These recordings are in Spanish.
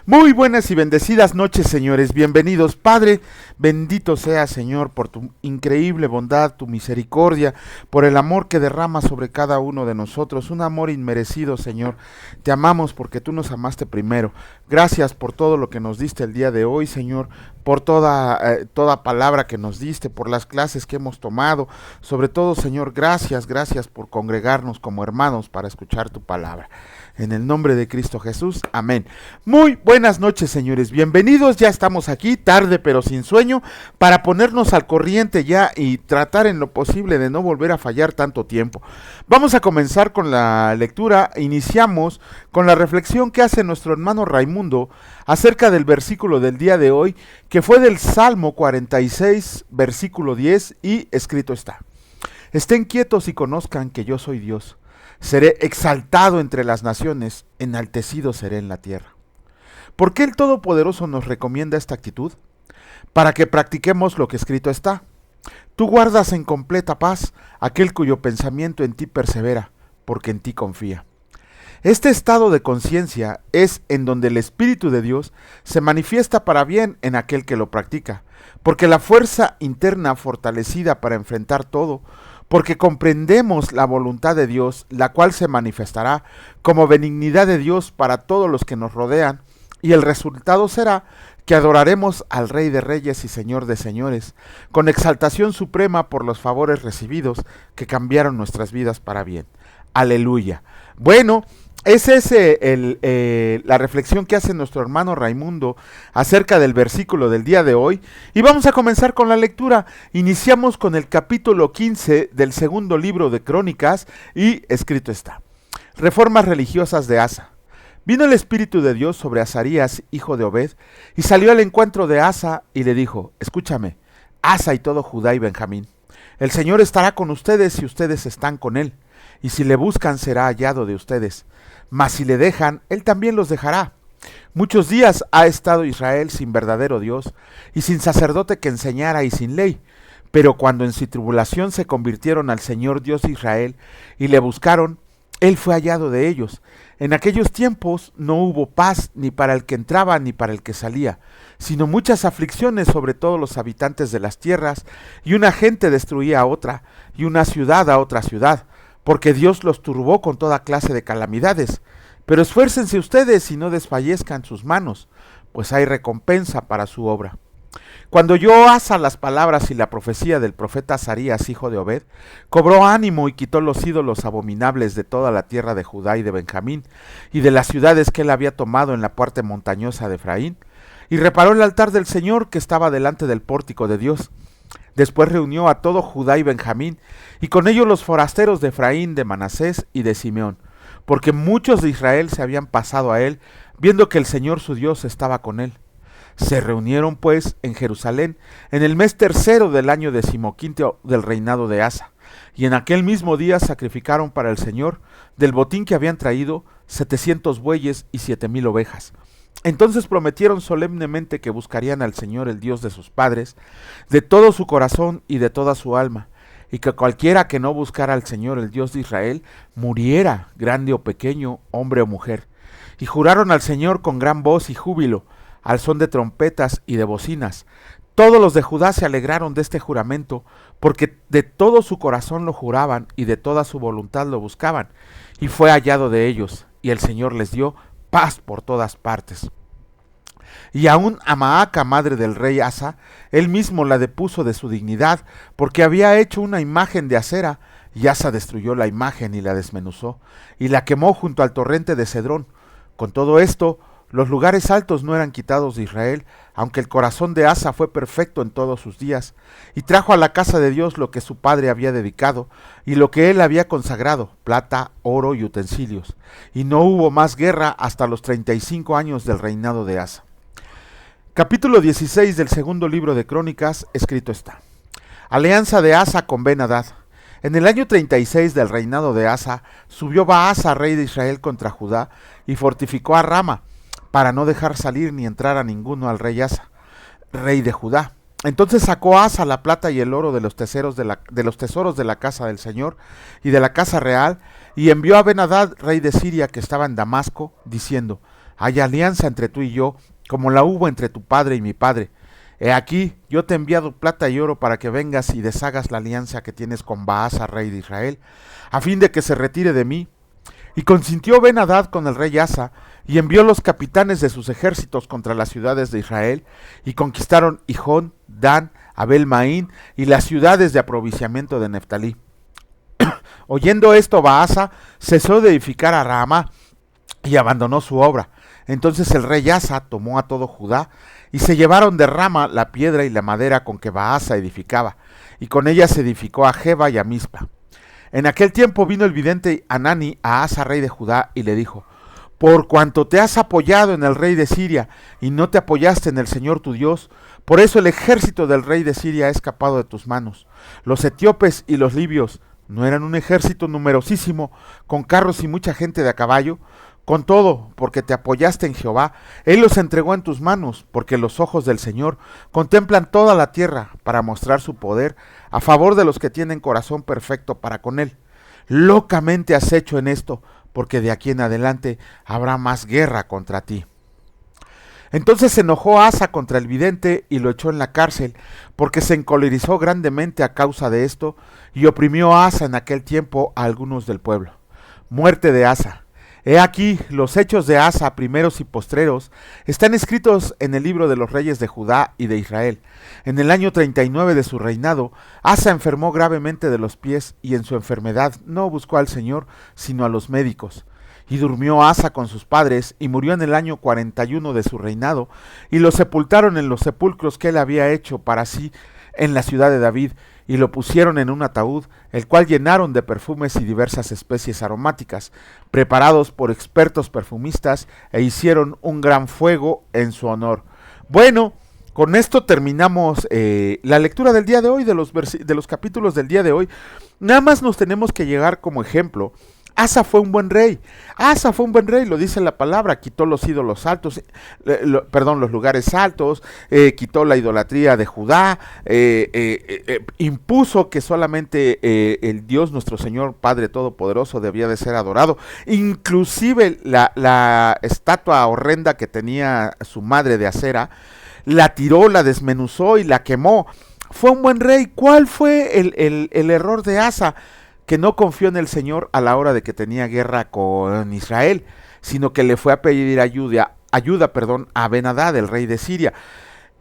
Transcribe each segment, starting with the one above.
Muy buenas y bendecidas noches, señores. Bienvenidos. Padre, bendito sea, Señor, por tu increíble bondad, tu misericordia, por el amor que derramas sobre cada uno de nosotros. Un amor inmerecido, Señor. Te amamos porque tú nos amaste primero. Gracias por todo lo que nos diste el día de hoy, Señor, por toda palabra que nos diste, por las clases que hemos tomado. Sobre todo, Señor, gracias por congregarnos como hermanos para escuchar tu palabra. En el nombre de Cristo Jesús, amén. Muy buenas noches, señores, bienvenidos, ya estamos aquí, tarde pero sin sueño, para ponernos al corriente ya y tratar en lo posible de no volver a fallar tanto tiempo. Vamos a comenzar con la lectura. Iniciamos con la reflexión que hace nuestro hermano Raimundo acerca del versículo del día de hoy, que fue del Salmo 46, versículo 10, y escrito está: estén quietos y conozcan que yo soy Dios. Seré exaltado entre las naciones, enaltecido seré en la tierra. ¿Por qué el Todopoderoso nos recomienda esta actitud? Para que practiquemos lo que escrito está. Tú guardas en completa paz aquel cuyo pensamiento en ti persevera, porque en ti confía. Este estado de conciencia es en donde el Espíritu de Dios se manifiesta para bien en aquel que lo practica, porque la fuerza interna fortalecida para enfrentar todo, porque comprendemos la voluntad de Dios, la cual se manifestará como benignidad de Dios para todos los que nos rodean, y el resultado será que adoraremos al Rey de Reyes y Señor de Señores, con exaltación suprema por los favores recibidos que cambiaron nuestras vidas para bien. Aleluya. Bueno, esa es la reflexión que hace nuestro hermano Raimundo acerca del versículo del día de hoy. Y vamos a comenzar con la lectura. Iniciamos con el capítulo 15 del segundo libro de Crónicas, y escrito está: Reformas religiosas de Asa. Vino el Espíritu de Dios sobre Azarías, hijo de Obed, y salió al encuentro de Asa y le dijo: escúchame, Asa y todo Judá y Benjamín. El Señor estará con ustedes si ustedes están con él, y si le buscan será hallado de ustedes. Mas si le dejan, él también los dejará. Muchos días ha estado Israel sin verdadero Dios, y sin sacerdote que enseñara y sin ley. Pero cuando en su tribulación se convirtieron al Señor Dios de Israel, y le buscaron, él fue hallado de ellos. En aquellos tiempos no hubo paz ni para el que entraba ni para el que salía, sino muchas aflicciones sobre todos los habitantes de las tierras, y una gente destruía a otra, y una ciudad a otra ciudad, porque Dios los turbó con toda clase de calamidades. Pero esfuércense ustedes y no desfallezcan sus manos, pues hay recompensa para su obra. Cuando oyó Asa las palabras y la profecía del profeta Azarías, hijo de Obed, cobró ánimo y quitó los ídolos abominables de toda la tierra de Judá y de Benjamín, y de las ciudades que él había tomado en la parte montañosa de Efraín, y reparó el altar del Señor que estaba delante del pórtico de Dios. Después reunió a todo Judá y Benjamín, y con ellos los forasteros de Efraín, de Manasés y de Simeón, porque muchos de Israel se habían pasado a él, viendo que el Señor su Dios estaba con él. Se reunieron pues en Jerusalén en el mes tercero del año 15 del reinado de Asa, y en aquel mismo día sacrificaron para el Señor del botín que habían traído 700 bueyes y 7,000 ovejas. Entonces prometieron solemnemente que buscarían al Señor, el Dios de sus padres, de todo su corazón y de toda su alma, y que cualquiera que no buscara al Señor, el Dios de Israel, muriera, grande o pequeño, hombre o mujer. Y juraron al Señor con gran voz y júbilo, al son de trompetas y de bocinas. Todos los de Judá se alegraron de este juramento, porque de todo su corazón lo juraban y de toda su voluntad lo buscaban, y fue hallado de ellos, y el Señor les dio paz por todas partes. Y aún a Maaca, madre del rey Asa, él mismo la depuso de su dignidad, porque había hecho una imagen de acera, y Asa destruyó la imagen y la desmenuzó, y la quemó junto al torrente de Cedrón. Con todo esto, los lugares altos no eran quitados de Israel, aunque el corazón de Asa fue perfecto en todos sus días, y trajo a la casa de Dios lo que su padre había dedicado, y lo que él había consagrado, plata, oro y utensilios. Y no hubo más guerra hasta los 35 años del reinado de Asa. Capítulo 16 del segundo libro de Crónicas, escrito está: Alianza de Asa con Ben-Hadad. En el año 36 del reinado de Asa, subió Baasa, rey de Israel, contra Judá, y fortificó a Rama, para no dejar salir ni entrar a ninguno al rey Asa, rey de Judá. Entonces sacó Asa la plata y el oro de los tesoros de la casa del Señor y de la casa real, y envió a Ben-Hadad, rey de Siria, que estaba en Damasco, diciendo: hay alianza entre tú y yo, como la hubo entre tu padre y mi padre. He aquí, yo te he enviado plata y oro para que vengas y deshagas la alianza que tienes con Baasa, rey de Israel, a fin de que se retire de mí. Y consintió Ben-Hadad con el rey Asa, y envió los capitanes de sus ejércitos contra las ciudades de Israel, y conquistaron Hijón, Dan, Abel-Maín, y las ciudades de aprovisionamiento de Neftalí. Oyendo esto, Baasa cesó de edificar a Rama, y abandonó su obra. Entonces el rey Asa tomó a todo Judá, y se llevaron de Rama la piedra y la madera con que Baasa edificaba, y con ella se edificó a Geba y a Mizpa. En aquel tiempo vino el vidente Hanani a Asa, rey de Judá, y le dijo: por cuanto te has apoyado en el rey de Siria, y no te apoyaste en el Señor tu Dios, por eso el ejército del rey de Siria ha escapado de tus manos. Los etíopes y los libios no eran un ejército numerosísimo, con carros y mucha gente de a caballo. Con todo, porque te apoyaste en Jehová, Él los entregó en tus manos, porque los ojos del Señor contemplan toda la tierra para mostrar su poder a favor de los que tienen corazón perfecto para con Él. Locamente has hecho en esto, porque de aquí en adelante habrá más guerra contra ti. Entonces se enojó Asa contra el vidente y lo echó en la cárcel, porque se encolerizó grandemente a causa de esto, y oprimió a Asa en aquel tiempo a algunos del pueblo. Muerte de Asa. He aquí, los hechos de Asa, primeros y postreros, están escritos en el libro de los reyes de Judá y de Israel. En el año 39 de su reinado, Asa enfermó gravemente de los pies, y en su enfermedad no buscó al Señor, sino a los médicos. Y durmió Asa con sus padres, y murió en el año 41 de su reinado, y lo sepultaron en los sepulcros que él había hecho para sí en la ciudad de David, y lo pusieron en un ataúd, el cual llenaron de perfumes y diversas especies aromáticas, preparados por expertos perfumistas, e hicieron un gran fuego en su honor. Bueno, con esto terminamos la lectura del día de hoy, de los capítulos del día de hoy. Nada más nos tenemos que llegar como ejemplo. Asa fue un buen rey. Asa fue un buen rey, lo dice la palabra. Quitó los ídolos altos, los lugares altos, quitó la idolatría de Judá, impuso que solamente el Dios, nuestro Señor Padre Todopoderoso, debía de ser adorado. Inclusive la estatua horrenda que tenía su madre de Acera, la tiró, la desmenuzó y la quemó. Fue un buen rey. ¿Cuál fue el error de Asa? Que no confió en el Señor a la hora de que tenía guerra con Israel, sino que le fue a pedir ayuda a Ben-Hadad, el rey de Siria.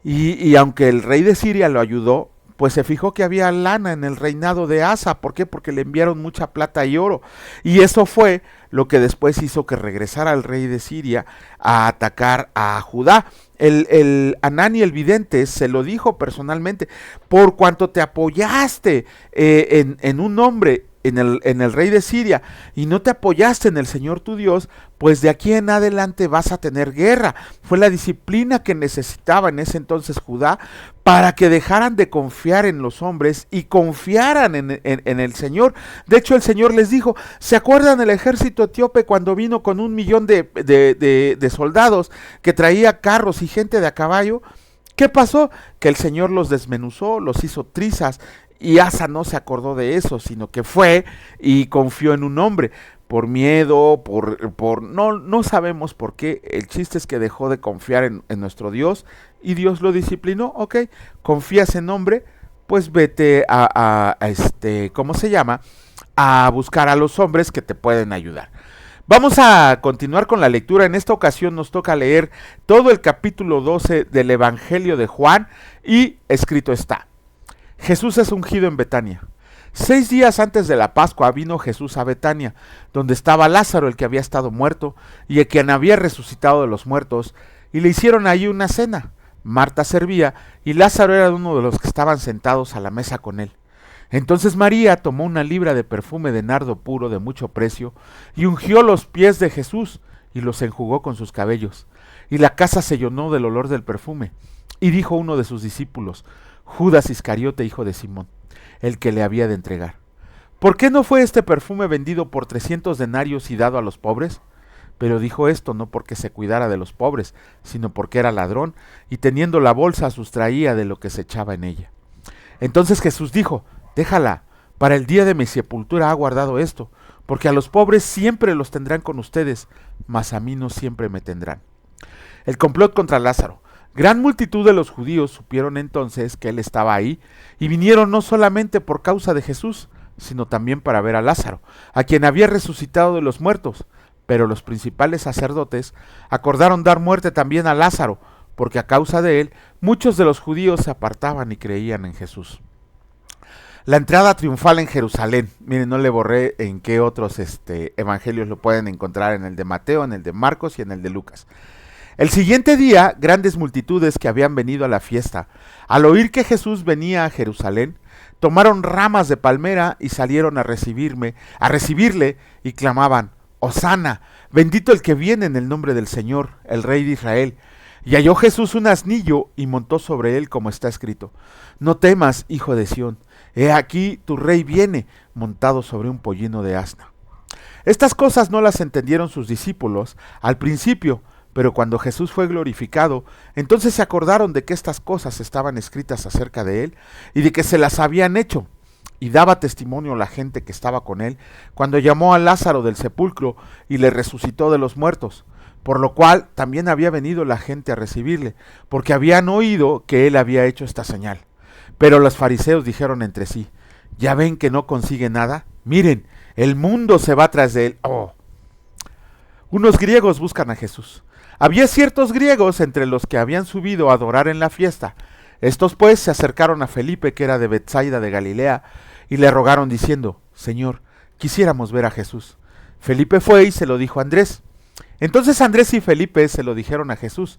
Y aunque el rey de Siria lo ayudó, pues se fijó que había lana en el reinado de Asa. ¿Por qué? Porque le enviaron mucha plata y oro. Y eso fue lo que después hizo que regresara el rey de Siria a atacar a Judá. El Hanani el vidente se lo dijo personalmente: por cuanto te apoyaste en un hombre, en el rey de Siria, y no te apoyaste en el Señor tu Dios, pues de aquí en adelante vas a tener guerra. Fue la disciplina que necesitaba en ese entonces Judá, para que dejaran de confiar en los hombres y confiaran en el Señor. De hecho, el Señor les dijo: ¿se acuerdan el ejército etíope cuando vino con 1,000,000 de soldados, que traía carros y gente de a caballo? ¿Qué pasó? Que el Señor los desmenuzó, los hizo trizas. Y Asa no se acordó de eso, sino que fue y confió en un hombre. Por miedo, no sabemos por qué. El chiste es que dejó de confiar en nuestro Dios, y Dios lo disciplinó. Ok, confías en hombre, pues vete ¿cómo se llama? A buscar a los hombres que te pueden ayudar. Vamos a continuar con la lectura. En esta ocasión nos toca leer todo el capítulo 12 del Evangelio de Juan, y escrito está: Jesús es ungido en Betania. 6 días antes de la Pascua vino Jesús a Betania, donde estaba Lázaro, el que había estado muerto, y el quien había resucitado de los muertos, y le hicieron allí una cena. Marta servía, y Lázaro era uno de los que estaban sentados a la mesa con él. Entonces María tomó una libra de perfume de nardo puro de mucho precio, y ungió los pies de Jesús, y los enjugó con sus cabellos. Y la casa se llenó del olor del perfume. Y dijo uno de sus discípulos, Judas Iscariote, hijo de Simón, el que le había de entregar: ¿por qué no fue este perfume vendido por 300 denarios y dado a los pobres? Pero dijo esto no porque se cuidara de los pobres, sino porque era ladrón, y teniendo la bolsa sustraía de lo que se echaba en ella. Entonces Jesús dijo: déjala, para el día de mi sepultura ha guardado esto, porque a los pobres siempre los tendrán con ustedes, mas a mí no siempre me tendrán. El complot contra Lázaro. Gran multitud de los judíos supieron entonces que él estaba ahí, y vinieron no solamente por causa de Jesús, sino también para ver a Lázaro, a quien había resucitado de los muertos. Pero los principales sacerdotes acordaron dar muerte también a Lázaro, porque a causa de él muchos de los judíos se apartaban y creían en Jesús. La entrada triunfal en Jerusalén. Miren, no le borré en qué otros evangelios lo pueden encontrar, en el de Mateo, en el de Marcos y en el de Lucas. El siguiente día, grandes multitudes que habían venido a la fiesta, al oír que Jesús venía a Jerusalén, tomaron ramas de palmera y salieron a recibirle y clamaban: Hosana, bendito el que viene en el nombre del Señor, el Rey de Israel. Y halló Jesús un asnillo y montó sobre él, como está escrito: No temas, hijo de Sión, he aquí tu rey viene, montado sobre un pollino de asna. Estas cosas no las entendieron sus discípulos al principio, pero cuando Jesús fue glorificado, entonces se acordaron de que estas cosas estaban escritas acerca de él y de que se las habían hecho. Y daba testimonio la gente que estaba con él cuando llamó a Lázaro del sepulcro y le resucitó de los muertos, por lo cual también había venido la gente a recibirle, porque habían oído que él había hecho esta señal. Pero los fariseos dijeron entre sí: ¿Ya ven que no consigue nada? Miren, el mundo se va tras de él. Oh. Unos griegos buscan a Jesús. Había ciertos griegos entre los que habían subido a adorar en la fiesta. Estos pues se acercaron a Felipe, que era de Betsaida de Galilea, y le rogaron diciendo: Señor, quisiéramos ver a Jesús. Felipe fue y se lo dijo a Andrés. Entonces Andrés y Felipe se lo dijeron a Jesús.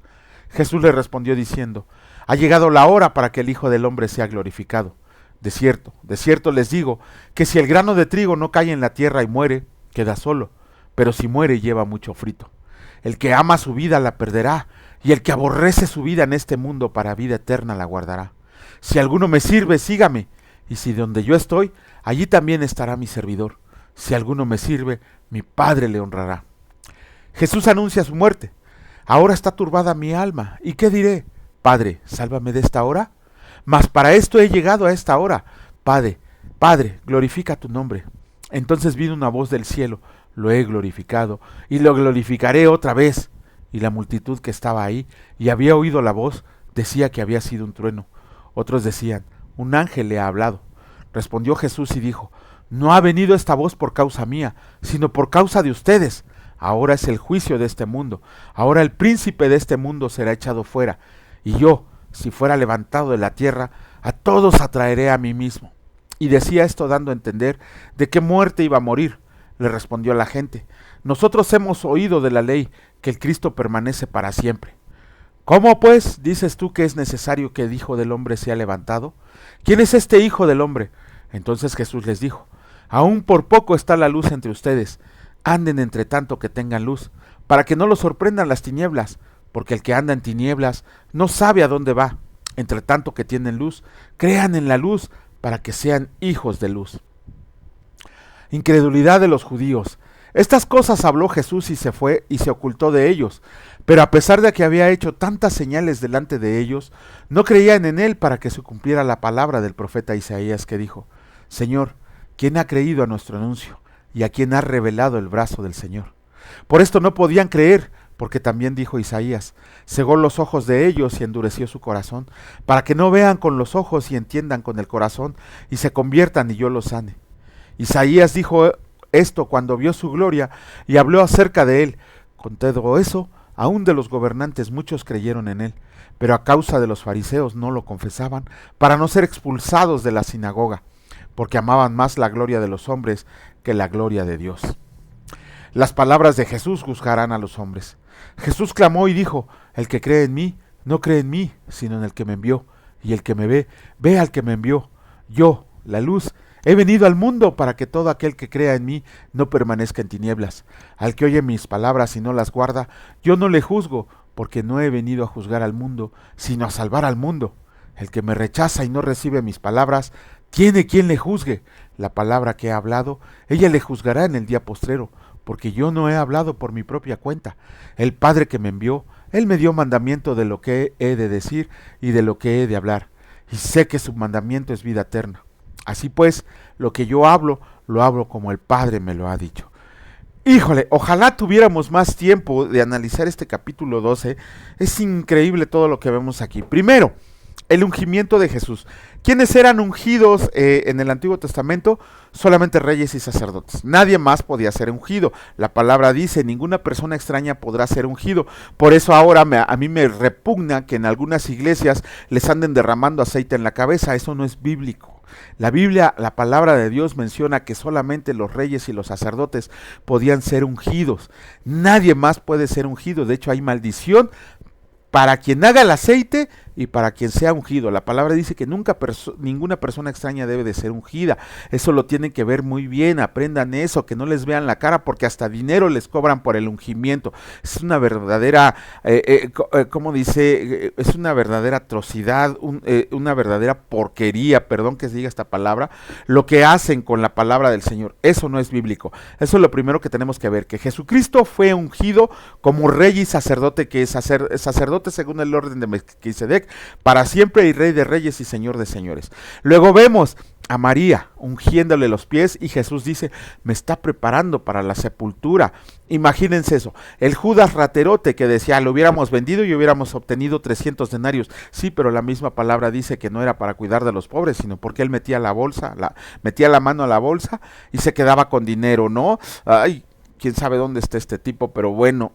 Jesús le respondió diciendo: Ha llegado la hora para que el Hijo del Hombre sea glorificado. De cierto les digo, que si el grano de trigo no cae en la tierra y muere, queda solo, pero si muere lleva mucho fruto. El que ama su vida la perderá, y el que aborrece su vida en este mundo para vida eterna la guardará. Si alguno me sirve, sígame, y si donde yo estoy, allí también estará mi servidor. Si alguno me sirve, mi Padre le honrará. Jesús anuncia su muerte. Ahora está turbada mi alma, ¿y qué diré? Padre, sálvame de esta hora. Mas para esto he llegado a esta hora. Padre, glorifica tu nombre. Entonces vino una voz del cielo: Lo he glorificado, y lo glorificaré otra vez. Y la multitud que estaba ahí y había oído la voz decía que había sido un trueno. Otros decían: Un ángel le ha hablado. Respondió Jesús y dijo: No ha venido esta voz por causa mía, sino por causa de ustedes. Ahora es el juicio de este mundo. Ahora el príncipe de este mundo será echado fuera. Y yo, si fuera levantado de la tierra, a todos atraeré a mí mismo. Y decía esto dando a entender de qué muerte iba a morir. Le respondió la gente: Nosotros hemos oído de la ley que el Cristo permanece para siempre. ¿Cómo pues dices tú que es necesario que el Hijo del Hombre sea levantado? ¿Quién es este Hijo del Hombre? Entonces Jesús les dijo: Aún por poco está la luz entre ustedes. Anden entre tanto que tengan luz, para que no los sorprendan las tinieblas, porque el que anda en tinieblas no sabe a dónde va. Entre tanto que tienen luz, crean en la luz, para que sean hijos de luz. Incredulidad de los judíos. Estas cosas habló Jesús y se fue y se ocultó de ellos, pero a pesar de que había hecho tantas señales delante de ellos, no creían en él, para que se cumpliera la palabra del profeta Isaías, que dijo: Señor, ¿quién ha creído a nuestro anuncio? ¿Y a quién ha revelado el brazo del Señor? Por esto no podían creer, porque también dijo Isaías: Cegó los ojos de ellos y endureció su corazón, para que no vean con los ojos y entiendan con el corazón, y se conviertan y yo los sane. Isaías dijo esto cuando vio su gloria y habló acerca de él. Con todo eso, aún de los gobernantes muchos creyeron en él, pero a causa de los fariseos no lo confesaban, para no ser expulsados de la sinagoga, porque amaban más la gloria de los hombres que la gloria de Dios. Las palabras de Jesús juzgarán a los hombres. Jesús clamó y dijo: El que cree en mí, no cree en mí, sino en el que me envió. Y el que me ve, ve al que me envió. Yo, la luz, he venido al mundo para que todo aquel que crea en mí no permanezca en tinieblas. Al que oye mis palabras y no las guarda, yo no le juzgo, porque no he venido a juzgar al mundo, sino a salvar al mundo. El que me rechaza y no recibe mis palabras, tiene quien le juzgue. La palabra que he hablado, ella le juzgará en el día postrero, porque yo no he hablado por mi propia cuenta. El Padre que me envió, él me dio mandamiento de lo que he de decir y de lo que he de hablar, y sé que su mandamiento es vida eterna. Así pues, lo que yo hablo, lo hablo como el Padre me lo ha dicho. Híjole, ojalá tuviéramos más tiempo de analizar este capítulo 12. Es increíble todo lo que vemos aquí. Primero, el ungimiento de Jesús. ¿Quiénes eran ungidos en el Antiguo Testamento? Solamente reyes y sacerdotes. Nadie más podía ser ungido. La palabra dice, ninguna persona extraña podrá ser ungido. Por eso ahora a mí me repugna que en algunas iglesias les anden derramando aceite en la cabeza. Eso no es bíblico. La Biblia, la palabra de Dios menciona que solamente los reyes y los sacerdotes podían ser ungidos. Nadie más puede ser ungido. De hecho, hay maldición para quien haga el aceite y para quien sea ungido. La palabra dice que ninguna persona extraña debe de ser ungida. Eso lo tienen que ver muy bien, aprendan eso, que no les vean la cara, porque hasta dinero les cobran por el ungimiento. Es una verdadera, ¿cómo dice? Es una verdadera atrocidad, una verdadera porquería, perdón que se diga esta palabra, lo que hacen con la palabra del Señor. Eso no es bíblico. Eso es lo primero que tenemos que ver, que Jesucristo fue ungido como rey y sacerdote, que es sacerdote según el orden de Melquisedec, para siempre, y rey de reyes y señor de señores. Luego vemos a María ungiéndole los pies, y Jesús dice, me está preparando para la sepultura. Imagínense eso, el Judas raterote que decía, lo hubiéramos vendido y hubiéramos obtenido 300 denarios. Sí, pero la misma palabra dice que no era para cuidar de los pobres, sino porque él metía metía la mano a la bolsa y se quedaba con dinero, ¿no? Ay, quién sabe dónde está este tipo, pero bueno,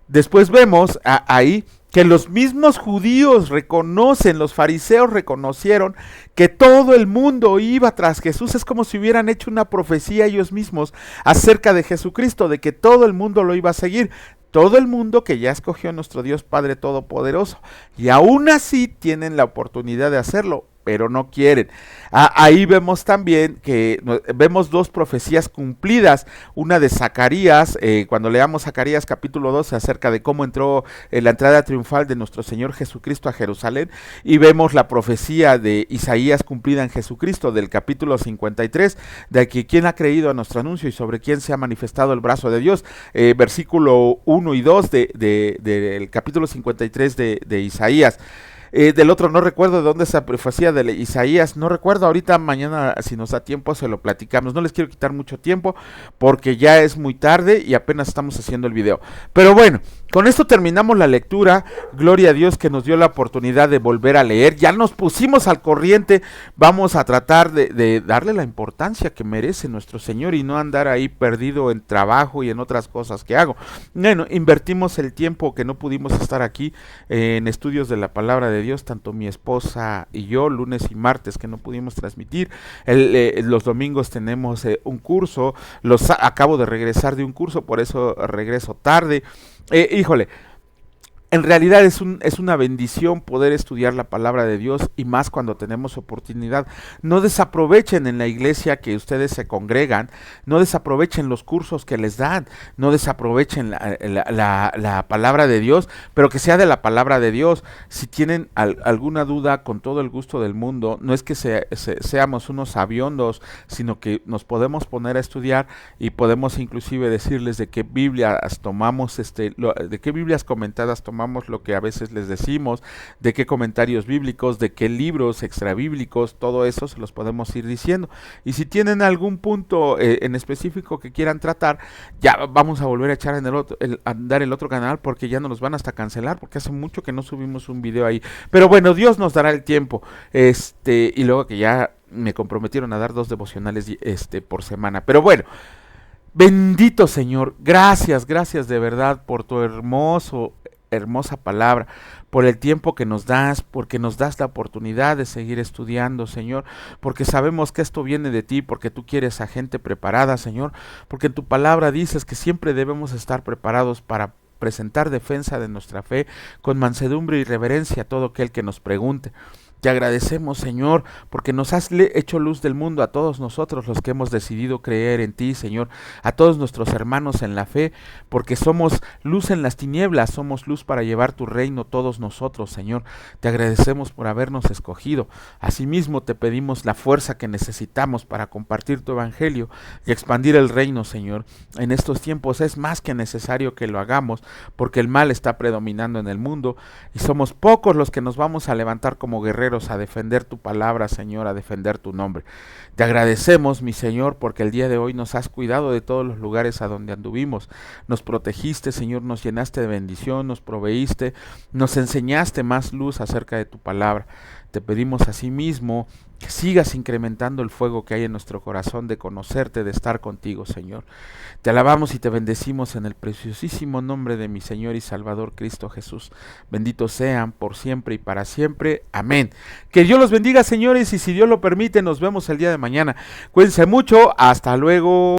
después vemos ahí que los mismos judíos reconocen, los fariseos reconocieron que todo el mundo iba tras Jesús. Es como si hubieran hecho una profecía ellos mismos acerca de Jesucristo, de que todo el mundo lo iba a seguir. Todo el mundo que ya escogió a nuestro Dios Padre Todopoderoso. Y aún así tienen la oportunidad de hacerlo, pero no quieren. Ahí vemos también que vemos dos profecías cumplidas, una de Zacarías, cuando leamos Zacarías capítulo 12 acerca de cómo entró la entrada triunfal de nuestro Señor Jesucristo a Jerusalén, y vemos la profecía de Isaías cumplida en Jesucristo del capítulo 53, de que quién ha creído a nuestro anuncio y sobre quién se ha manifestado el brazo de Dios, versículo 1 y 2 del capítulo 53 de Isaías. Del otro no recuerdo de dónde esa profecía de Isaías, no recuerdo, ahorita mañana si nos da tiempo se lo platicamos. No les quiero quitar mucho tiempo porque ya es muy tarde y apenas estamos haciendo el video, pero bueno, con esto terminamos la lectura. Gloria a Dios que nos dio la oportunidad de volver a leer, ya nos pusimos al corriente. Vamos a tratar de darle la importancia que merece nuestro Señor y no andar ahí perdido en trabajo y en otras cosas que hago. Bueno, invertimos el tiempo que no pudimos estar aquí en estudios de la palabra de Dios, tanto mi esposa y yo, lunes y martes que no pudimos transmitir. Los domingos tenemos un curso, acabo de regresar de un curso, por eso regreso tarde. Híjole, en realidad es una bendición poder estudiar la palabra de Dios, y más cuando tenemos oportunidad. No desaprovechen en la iglesia que ustedes se congregan, no desaprovechen los cursos que les dan, no desaprovechen la palabra de Dios, pero que sea de la palabra de Dios. Si tienen alguna duda, con todo el gusto del mundo, no es que seamos unos sabiondos, sino que nos podemos poner a estudiar y podemos inclusive decirles de qué Biblias tomamos, de qué Biblias comentadas tomamos lo que a veces les decimos, de qué comentarios bíblicos, de qué libros extrabíblicos, todo eso se los podemos ir diciendo. Y si tienen algún punto en específico que quieran tratar, ya vamos a volver a echar andar el otro canal, porque ya no nos van hasta cancelar, porque hace mucho que no subimos un video ahí. Pero bueno, Dios nos dará el tiempo. Y luego que ya me comprometieron a dar 2 devocionales por semana. Pero bueno, bendito Señor, gracias de verdad por tu hermosa palabra, por el tiempo que nos das, porque nos das la oportunidad de seguir estudiando, Señor, porque sabemos que esto viene de ti, porque tú quieres a gente preparada, Señor, porque en tu palabra dices que siempre debemos estar preparados para presentar defensa de nuestra fe con mansedumbre y reverencia a todo aquel que nos pregunte. Te agradecemos, Señor, porque nos has hecho luz del mundo a todos nosotros los que hemos decidido creer en ti, Señor, a todos nuestros hermanos en la fe, porque somos luz en las tinieblas, somos luz para llevar tu reino todos nosotros, Señor. Te agradecemos por habernos escogido. Asimismo, te pedimos la fuerza que necesitamos para compartir tu evangelio y expandir el reino, Señor. En estos tiempos es más que necesario que lo hagamos, porque el mal está predominando en el mundo y somos pocos los que nos vamos a levantar como guerreros guerreros a defender tu palabra, Señor, a defender tu nombre. Te agradecemos, mi Señor, porque el día de hoy nos has cuidado de todos los lugares a donde anduvimos. Nos protegiste, Señor, nos llenaste de bendición, nos proveíste, nos enseñaste más luz acerca de tu palabra. Te pedimos asimismo que sigas incrementando el fuego que hay en nuestro corazón de conocerte, de estar contigo, Señor. Te alabamos y te bendecimos en el preciosísimo nombre de mi Señor y Salvador Cristo Jesús. Benditos sean por siempre y para siempre. Amén. Que Dios los bendiga, señores, y si Dios lo permite, nos vemos el día de mañana. Cuídense mucho. Hasta luego.